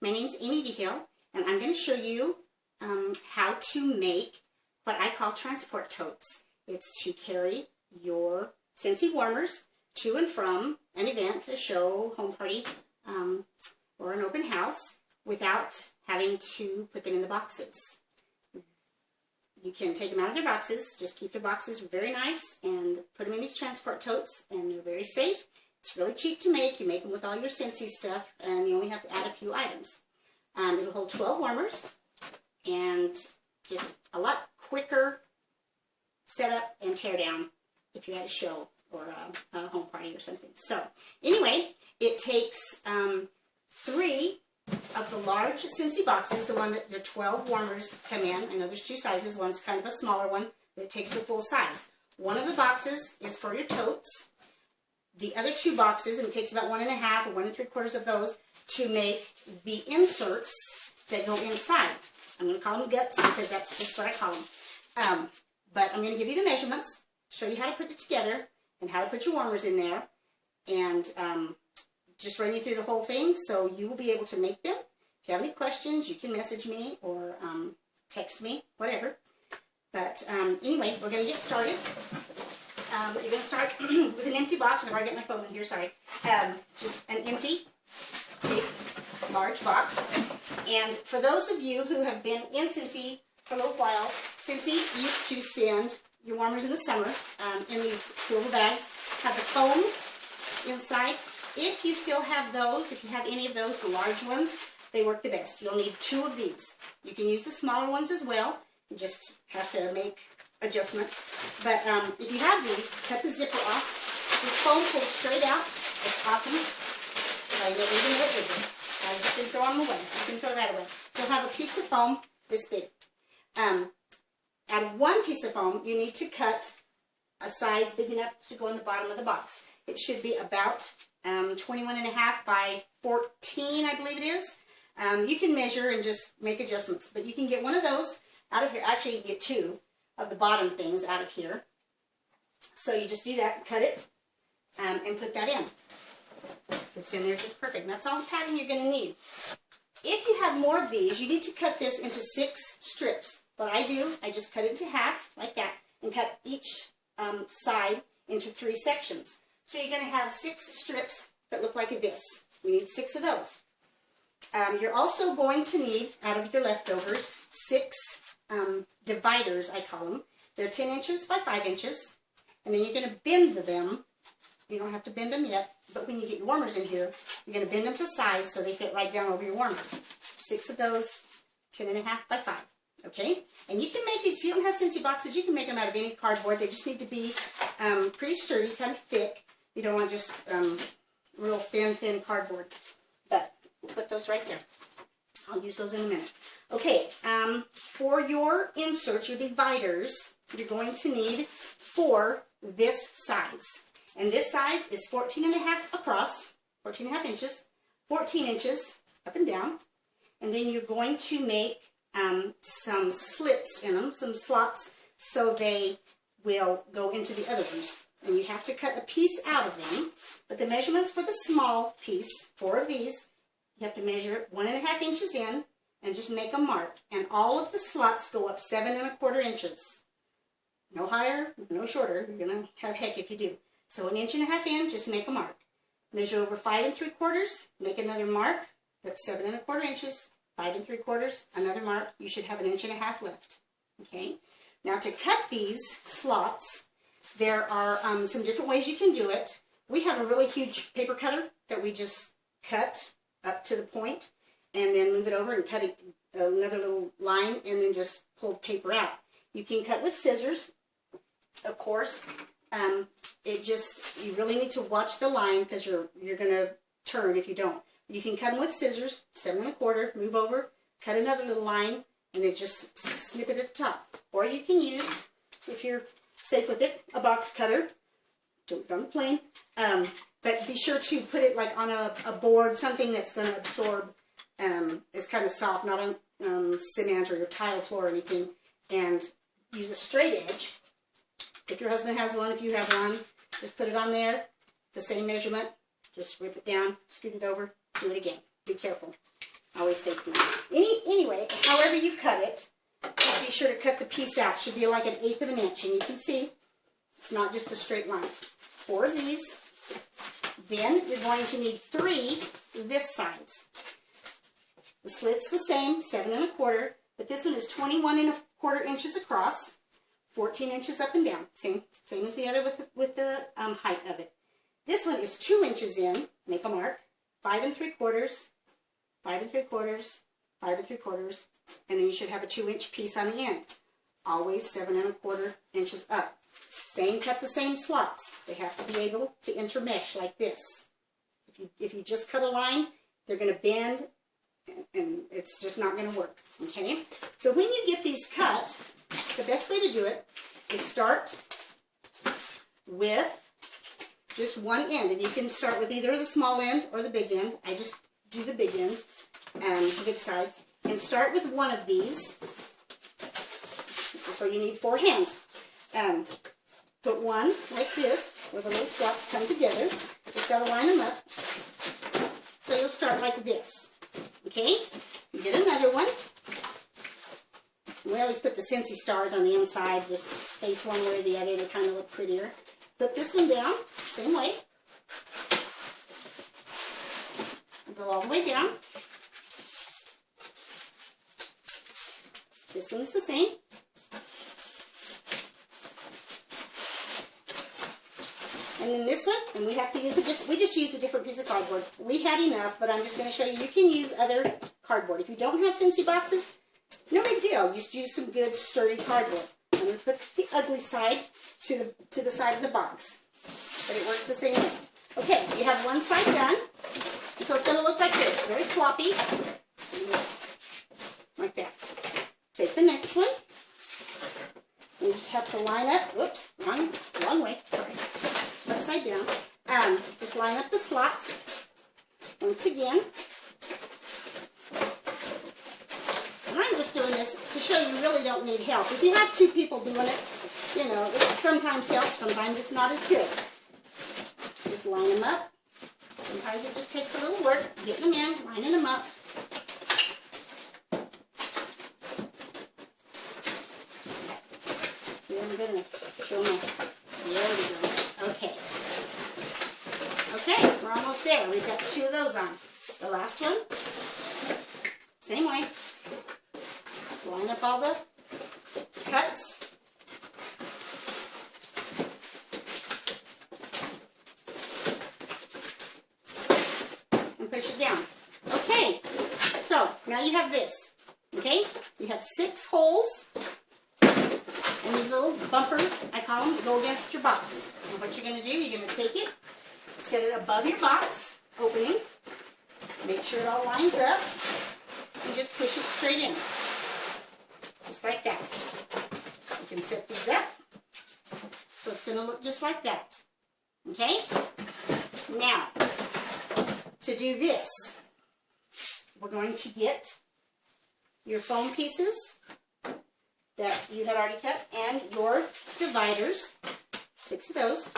My name's Amy Vigil, and I'm going to show you how to make what I call transport totes. It's to carry your Scentsy warmers to and from an event, a show, home party, or an open house without having to put them in the boxes. You can take them out of their boxes, just keep their boxes very nice and put them in these transport totes, and they're very safe. It's really cheap to make. You make them with all your Scentsy stuff, and you only have to add a few items. It'll hold 12 warmers, and just a lot quicker setup and tear down if you're at a show or a home party or something. So anyway, it takes 3 of the large Scentsy boxes, the one that your 12 warmers come in. I know there's 2 sizes. One's kind of a smaller one, but it takes the full size. One of the boxes is for your totes. The other 2 boxes, and it takes about 1 1/2 or 1 3/4 of those to make the inserts that go inside. I'm going to call them guts because that's just what I call them. But I'm going to give you the measurements, show you how to put it together, and how to put your warmers in there, and just run you through the whole thing so you will be able to make them. If you have any questions, you can message me or text me, whatever. But anyway, we're going to get started. You're going to start with an empty box, and I've already got my phone in here, sorry. Just an empty, big, large box. And for those of you who have been in Scentsy for a little while, Scentsy used to send your warmers in the summer in these silver bags, have the foam inside. If you still have those, if you have any of those, the large ones, they work the best. You'll need 2 of these. You can use the smaller ones as well. You just have to make adjustments. But if you have these, cut the zipper off. This foam pulls straight out. It's awesome. I never even know it did this. I just didn't throw them away. You can throw that away. You'll have a piece of foam this big. Out of 1 piece of foam, you need to cut a size big enough to go in the bottom of the box. It should be about 21 1/2 by 14, I believe it is. You can measure and just make adjustments, but you can get one of those out of here. Actually, you can get 2 of the bottom things out of here. So you just do that, cut it, and put that in. It's in there just perfect. And that's all the padding you're going to need. If you have more of these, you need to cut this into 6 strips. What I do, I just cut it into half, like that, and cut each side into 3 sections. So you're going to have 6 strips that look like this. You need 6 of those. You're also going to need, out of your leftovers, 6 dividers, I call them. They're 10 inches by 5 inches. And then you're going to bend them. You don't have to bend them yet, but when you get your warmers in here, you're going to bend them to size so they fit right down over your warmers. 6 of those, 10 1/2 by 5. Okay? And you can make these, if you don't have Scentsy boxes, you can make them out of any cardboard. They just need to be pretty sturdy, kind of thick. You don't want just real thin cardboard. But we'll put those right there. I'll use those in a minute. Okay, for your inserts, your dividers, you're going to need 4 this size. And this size is 14 1/2 across, 14 1/2 inches, 14 inches up and down. And then you're going to make some slits in them, some slots, so they will go into the other ones. And you have to cut a piece out of them. But the measurements for the small piece, 4 of these, you have to measure 1 1/2 inches in and just make a mark. And all of the slots go up 7 1/4 inches. No higher, no shorter. You're going to have heck if you do. So 1 1/2 inches in, just make a mark. Measure over 5 3/4, make another mark. That's 7 1/4 inches. 5 3/4, another mark. You should have 1 1/2 inches left. Okay. Now to cut these slots, there are some different ways you can do it. We have a really huge paper cutter that we just cut up to the point and then move it over and cut another little line and then just pull the paper out. You can cut with scissors, of course. You really need to watch the line because you're going to turn if you don't. You can cut them with scissors, 7 1/4, move over, cut another little line, and then just snip it at the top. Or you can use, if you're safe with it, a box cutter. Don't do it on the plane. But be sure to put it like on a board, something that's going to absorb, is kind of soft, not on cement or your tile floor or anything. And use a straight edge. If your husband has one, if you have one, just put it on there, the same measurement. Just rip it down, scoot it over, do it again. Be careful. Always safety. Anyway, however you cut it, just be sure to cut the piece out. It should be like 1/8 of an inch, and you can see it's not just a straight line. 4 of these. Then you're going to need 3 this size. The slit's the same, 7 1/4, but this one is 21 1/4 inches across, 14 inches up and down. Same as the other with the height of it. This one is 2 inches in. Make a mark. 5 3/4, 5 3/4, 5 3/4, and then you should have a 2-inch piece on the end. Always 7 1/4 inches up. Cut the same slots. They have to be able to intermesh like this. If you just cut a line, they're going to bend, and it's just not going to work. Okay? So when you get these cut, the best way to do it is start with just one end, and you can start with either the small end or the big end. I just do the big end, the big side, and start with one of these. This is where you need 4 hands. Put one like this, where the little slots come together. Just got to line them up. So you'll start like this. Okay? You get another one. We always put the Scentsy stars on the inside, just face one way or the other. They kind of look prettier. Put this one down, same way. Go all the way down. This one's the same. And then this one, and we have to use we just used a different piece of cardboard. We had enough, but I'm just going to show you. You can use other cardboard. If you don't have Scentsy boxes, no big deal. Just use some good sturdy cardboard. I'm going to put the ugly side to the side of the box, but it works the same way. Okay, you have one side done, so it's going to look like this, very floppy, like that. Take the next one. You just have to line up. Whoops, wrong way. Sorry. Upside down. Just line up the slots once again. And I'm just doing this to show you really don't need help. If you have 2 people doing it, you know, it sometimes helps, sometimes it's not as good. Just line them up. Sometimes it just takes a little work, getting them in, lining them up. Here I'm going to show my, there we go. Okay. Okay, we're almost there. We've got 2 of those on. The last one, same way. Just line up all the cuts. And push it down. Okay, so now you have this. Okay, you have 6 holes. And these little bumpers, I call them, go against your box. And what you're going to do, you're going to take it, set it above your box opening, make sure it all lines up, and just push it straight in. Just like that. You can set these up, so it's going to look just like that. Okay? Now, to do this, we're going to get your foam pieces that you had already cut, and your dividers, 6 of those,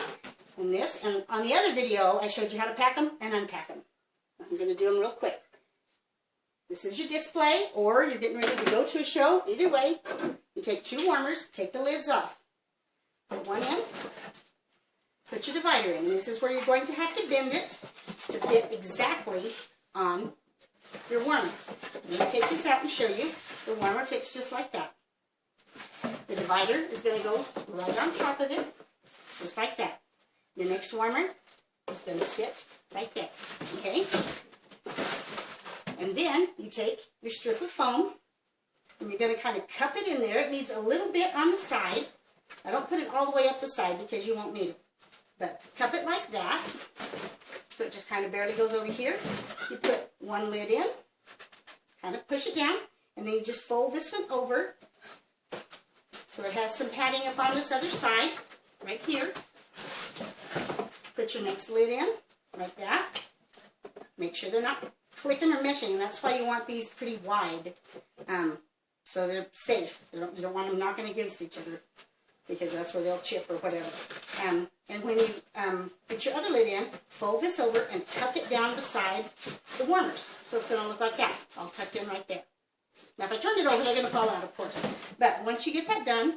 and this, and on the other video, I showed you how to pack them and unpack them. I'm going to do them real quick. This is your display, or you're getting ready to go to a show. Either way, you take 2 warmers, take the lids off. Put one in, put your divider in, and this is where you're going to have to bend it to fit exactly on your warmer. Let me take this out and show you. The warmer fits just like that. The divider is going to go right on top of it, just like that. The next warmer is going to sit right there, okay? And then you take your strip of foam, and you're going to kind of cup it in there. It needs a little bit on the side. I don't put it all the way up the side because you won't need it. But cup it like that, so it just kind of barely goes over here. You put one lid in, kind of push it down, and then you just fold this one over, so it has some padding up on this other side, right here. Put your next lid in, like that. Make sure they're not clicking or meshing, and that's why you want these pretty wide, so they're safe. You don't want them knocking against each other, because that's where they'll chip or whatever. And when you put your other lid in, fold this over and tuck it down beside the warmers. So So it's going to look like that, all tucked in right there. Now if I turn it over, they're going to fall out, of course. But once you get that done,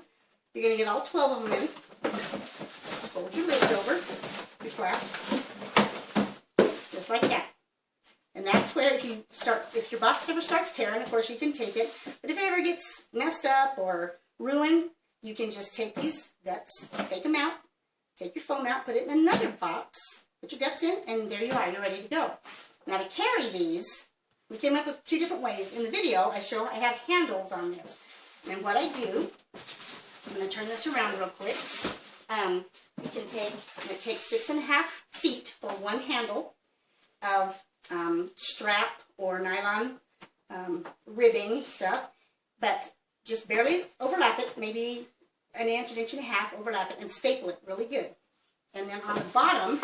you're going to get all 12 of them in. Just fold your lids over, your flaps, just like that. And that's where if your box ever starts tearing, of course you can tape it. But if it ever gets messed up or ruined, you can just take these guts, take them out, take your foam out, put it in another box, put your guts in, and there you are, you're ready to go. Now to carry these, we came up with 2 different ways. In the video, I have handles on there. And what I do, I'm going to turn this around real quick. You can take, it takes 6.5 feet for one handle of strap or nylon ribbing stuff, but just barely overlap it, maybe an inch, 1.5 inches, overlap it, and staple it really good. And then on the bottom,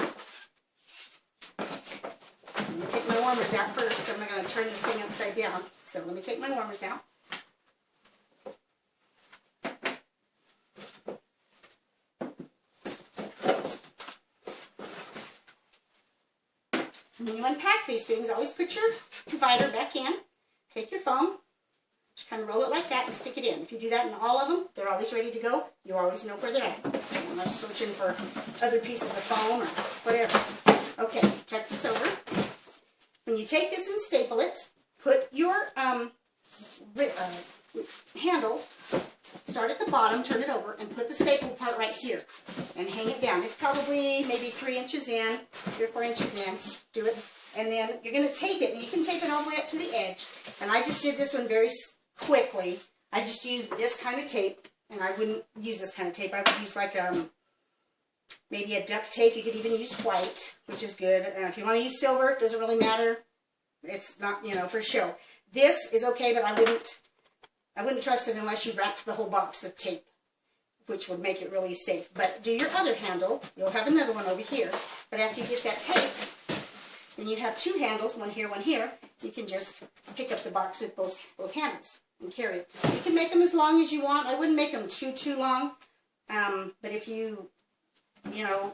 let me take my warmers out first. I'm going to turn this thing upside down. So let me take my warmers out. And when you unpack these things, always put your divider back in. Take your foam, just kind of roll it like that and stick it in. If you do that in all of them, they're always ready to go. You always know where they're at. I'm not searching for other pieces of foam or whatever. Okay, check this over. When you take this and staple it, put your handle, start at the bottom, turn it over, and put the staple part right here. And hang it down. It's probably maybe 3 inches in, 3 or 4 inches in. Do it. And then you're going to tape it. And you can tape it all the way up to the edge. And I just did this one very quickly. I just used this kind of tape. And I wouldn't use this kind of tape. I would use like maybe a duct tape. You could even use white, which is good. If you want to use silver, it doesn't really matter. It's not, you know, for show. This is okay, but I wouldn't trust it unless you wrapped the whole box with tape, which would make it really safe. But do your other handle. You'll have another one over here. But after you get that taped, then you have 2 handles, one here, one here. You can just pick up the box with both handles and carry it. You can make them as long as you want. I wouldn't make them too long. But if you know,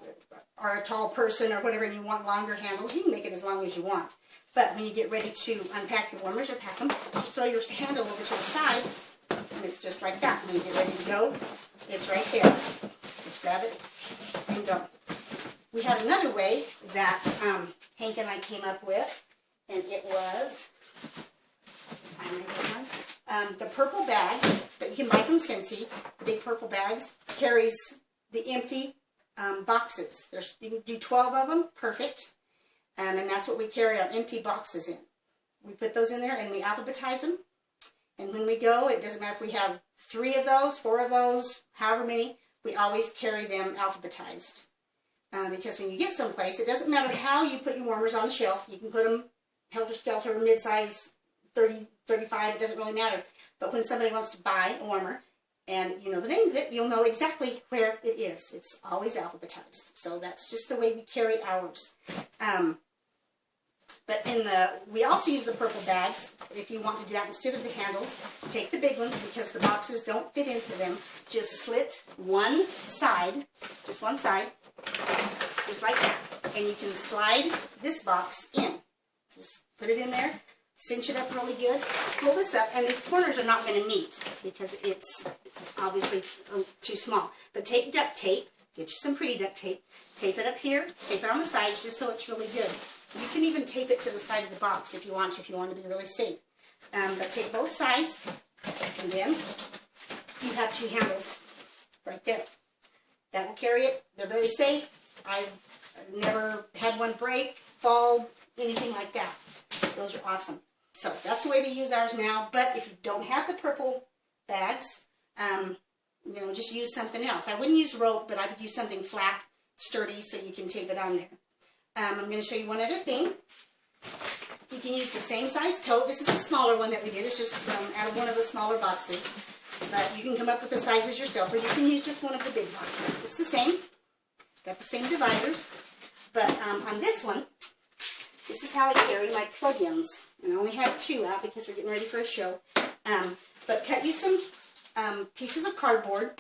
are a tall person or whatever and you want longer handles, you can make it as long as you want. But when you get ready to unpack your warmers or pack them, just throw your handle over to the side, and it's just like that. When you get ready to go, it's right there. Just grab it and go. We had another way that Hank and I came up with, and it was the purple bags that you can buy from Scentsy. Big purple bags carries the empty boxes. You can do 12 of them, perfect. And that's what we carry our empty boxes in. We put those in there and we alphabetize them. And when we go, it doesn't matter if we have 3 of those, 4 of those, however many, we always carry them alphabetized. Because when you get someplace, it doesn't matter how you put your warmers on the shelf. You can put them helter-skelter, mid-size, 30, 35, it doesn't really matter. But when somebody wants to buy a warmer, and you know the name of it, you'll know exactly where it is. It's always alphabetized. So that's just the way we carry ours. But we also use the purple bags. If you want to do that instead of the handles, take the big ones because the boxes don't fit into them. Just slit one side, just one side, just like that. And you can slide this box in. Just put it in there, cinch it up really good, pull this up, and these corners are not going to meet because it's obviously too small. But take duct tape, get you some pretty duct tape, tape it up here, tape it on the sides just so it's really good. You can even tape it to the side of the box if you want to be really safe. But take both sides, and then you have 2 handles right there. That will carry it. They're very safe. I've never had one break, fall, anything like that. Those are awesome. So that's the way we use ours now. But if you don't have the purple bags, you know, just use something else. I wouldn't use rope, but I would use something flat, sturdy, so you can tape it on there. I'm going to show you one other thing. You can use the same size tote. This is a smaller one that we did. It's just out of one of the smaller boxes. But you can come up with the sizes yourself, or you can use just one of the big boxes. It's the same. Got the same dividers. But on this one, this is how I carry my plug-ins. And I only have 2 out because we're getting ready for a show. But cut you some pieces of cardboard.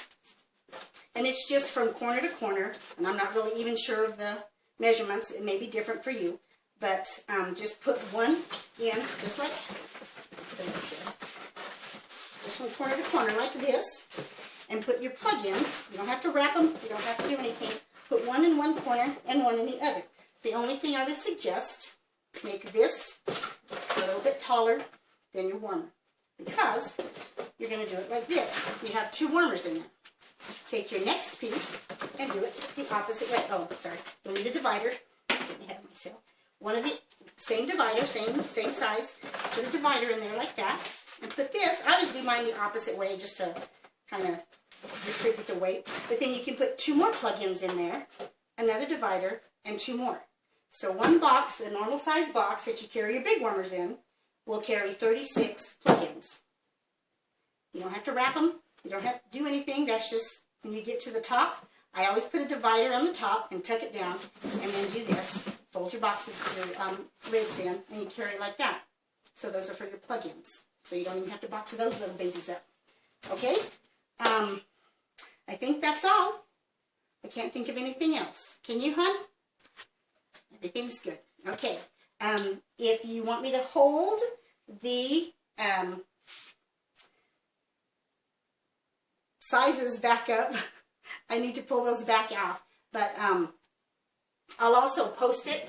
And it's just from corner to corner. And I'm not really even sure of the measurements. It may be different for you. but just put one in, just like, just from corner to corner like this, and put your plug-ins. You don't have to wrap them, you don't have to do anything. Put one in one corner and one in the other. The only thing I would suggest, make this a little bit taller than your warmer, because you're going to do it like this. You have 2 warmers in there. Take your next piece and do it the opposite way. Oh, sorry. You'll need a divider. I'm getting ahead of myself. One of the same divider, same size. Put a divider in there like that. And put this, I always do mine the opposite way just to kind of distribute the weight. But then you can put 2 more plug-ins in there, another divider, and 2 more. So one box, a normal size box that you carry your big warmers in, will carry 36 plug-ins. You don't have to wrap them. You don't have to do anything. That's just when you get to the top. I always put a divider on the top and tuck it down, and then do this. Fold your boxes, your lids in, and you carry it like that. So those are for your plug-ins. So you don't even have to box those little babies up. Okay? I think that's all. I can't think of anything else. Can you, hon? Everything's good. Okay. If you want me to hold the sizes back up, I need to pull those back out. But I'll also post it